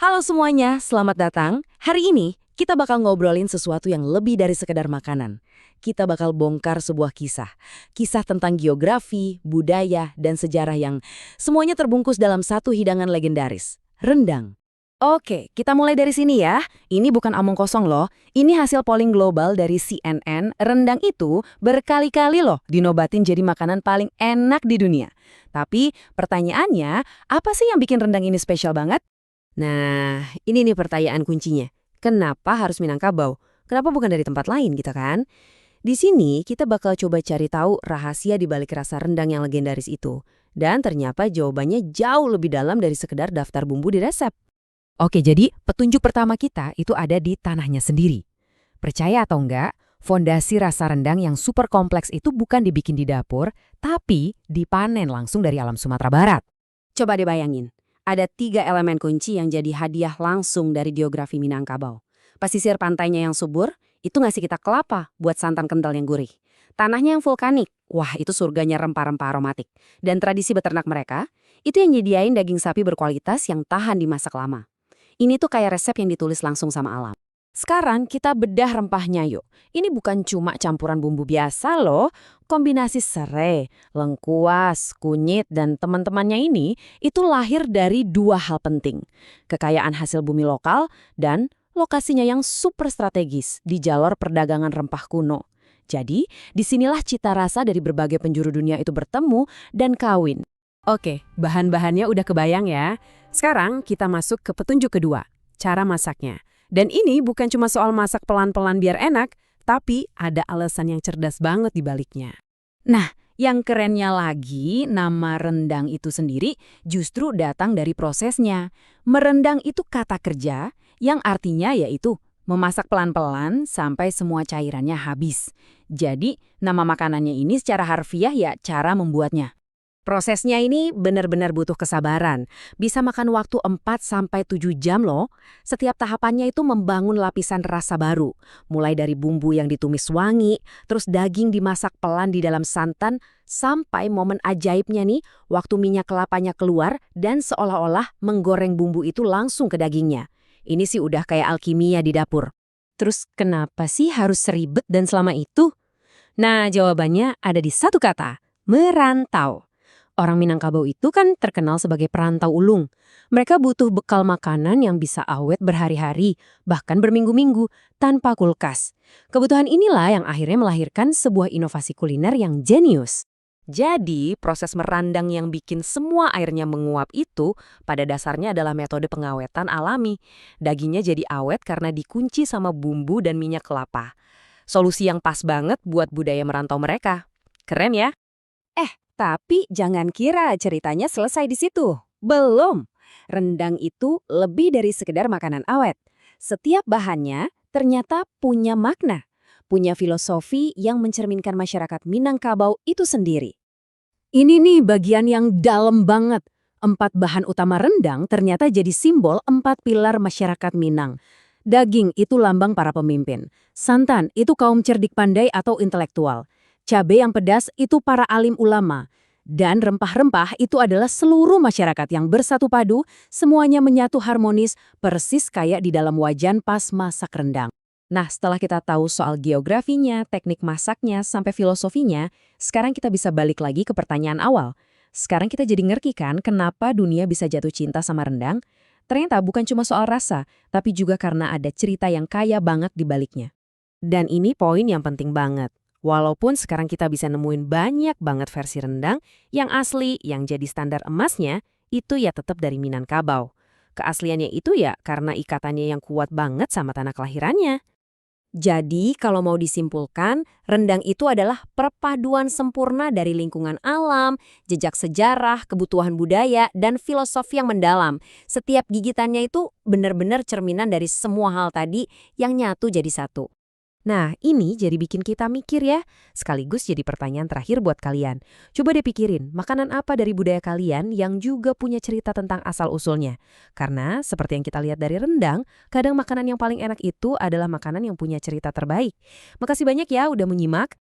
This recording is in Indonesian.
Halo semuanya, selamat datang. Hari ini kita bakal ngobrolin sesuatu yang lebih dari sekedar makanan. Kita bakal bongkar sebuah kisah. Kisah tentang geografi, budaya, dan sejarah yang semuanya terbungkus dalam satu hidangan legendaris. Rendang. Oke, kita mulai dari sini ya. Ini bukan omong kosong loh. Ini hasil polling global dari CNN. Rendang itu berkali-kali loh dinobatin jadi makanan paling enak di dunia. Tapi pertanyaannya, apa sih yang bikin rendang ini spesial banget? Nah, ini nih pertanyaan kuncinya. Kenapa harus Minangkabau? Kenapa bukan dari tempat lain gitu kan? Di sini kita bakal coba cari tahu rahasia di balik rasa rendang yang legendaris itu. Dan ternyata jawabannya jauh lebih dalam dari sekedar daftar bumbu di resep. Oke, jadi petunjuk pertama kita itu ada di tanahnya sendiri. Percaya atau enggak, fondasi rasa rendang yang super kompleks itu bukan dibikin di dapur, tapi dipanen langsung dari alam Sumatera Barat. Coba dibayangin. Ada 3 elemen kunci yang jadi hadiah langsung dari geografi Minangkabau. Pesisir pantainya yang subur, itu ngasih kita kelapa buat santan kental yang gurih. Tanahnya yang vulkanik, wah itu surganya rempah-rempah aromatik. Dan tradisi beternak mereka, itu yang nyediain daging sapi berkualitas yang tahan dimasak lama. Ini tuh kayak resep yang ditulis langsung sama alam. Sekarang kita bedah rempahnya yuk. Ini bukan cuma campuran bumbu biasa loh. Kombinasi serai, lengkuas, kunyit, dan teman-temannya ini itu lahir dari 2 hal penting. Kekayaan hasil bumi lokal dan lokasinya yang super strategis di jalur perdagangan rempah kuno. Jadi, disinilah cita rasa dari berbagai penjuru dunia itu bertemu dan kawin. Oke, bahan-bahannya udah kebayang ya. Sekarang kita masuk ke petunjuk kedua, cara masaknya. Dan ini bukan cuma soal masak pelan-pelan biar enak, tapi ada alasan yang cerdas banget di baliknya. Nah, yang kerennya lagi, nama rendang itu sendiri justru datang dari prosesnya. Merendang itu kata kerja yang artinya yaitu memasak pelan-pelan sampai semua cairannya habis. Jadi, nama makanannya ini secara harfiah ya cara membuatnya. Prosesnya ini benar-benar butuh kesabaran. Bisa makan waktu 4-7 jam loh. Setiap tahapannya itu membangun lapisan rasa baru. Mulai dari bumbu yang ditumis wangi, terus daging dimasak pelan di dalam santan, sampai momen ajaibnya nih, waktu minyak kelapanya keluar dan seolah-olah menggoreng bumbu itu langsung ke dagingnya. Ini sih udah kayak alkimia di dapur. Terus kenapa sih harus seribet dan selama itu? Nah, jawabannya ada di satu kata, merantau. Orang Minangkabau itu kan terkenal sebagai perantau ulung. Mereka butuh bekal makanan yang bisa awet berhari-hari, bahkan berminggu-minggu, tanpa kulkas. Kebutuhan inilah yang akhirnya melahirkan sebuah inovasi kuliner yang jenius. Jadi, proses merandang yang bikin semua airnya menguap itu pada dasarnya adalah metode pengawetan alami. Dagingnya jadi awet karena dikunci sama bumbu dan minyak kelapa. Solusi yang pas banget buat budaya merantau mereka. Keren ya? Tapi jangan kira ceritanya selesai di situ. Belum. Rendang itu lebih dari sekedar makanan awet. Setiap bahannya ternyata punya makna, punya filosofi yang mencerminkan masyarakat Minangkabau itu sendiri. Ini nih bagian yang dalam banget. 4 bahan utama rendang ternyata jadi simbol 4 pilar masyarakat Minang. Daging itu lambang para pemimpin. Santan itu kaum cerdik pandai atau intelektual. Cabai yang pedas itu para alim ulama. Dan rempah-rempah itu adalah seluruh masyarakat yang bersatu padu, semuanya menyatu harmonis, persis kayak di dalam wajan pas masak rendang. Nah, setelah kita tahu soal geografinya, teknik masaknya, sampai filosofinya, sekarang kita bisa balik lagi ke pertanyaan awal. Sekarang kita jadi ngerti kan kenapa dunia bisa jatuh cinta sama rendang? Ternyata bukan cuma soal rasa, tapi juga karena ada cerita yang kaya banget di baliknya. Dan ini poin yang penting banget. Walaupun sekarang kita bisa nemuin banyak banget versi rendang, yang asli, yang jadi standar emasnya, itu ya tetap dari Minangkabau. Keasliannya itu ya karena ikatannya yang kuat banget sama tanah kelahirannya. Jadi, kalau mau disimpulkan, rendang itu adalah perpaduan sempurna dari lingkungan alam, jejak sejarah, kebutuhan budaya, dan filosofi yang mendalam. Setiap gigitannya itu benar-benar cerminan dari semua hal tadi yang nyatu jadi satu. Nah, ini jadi bikin kita mikir ya, sekaligus jadi pertanyaan terakhir buat kalian. Coba deh pikirin, makanan apa dari budaya kalian yang juga punya cerita tentang asal-usulnya? Karena, seperti yang kita lihat dari rendang, kadang makanan yang paling enak itu adalah makanan yang punya cerita terbaik. Makasih banyak ya udah menyimak.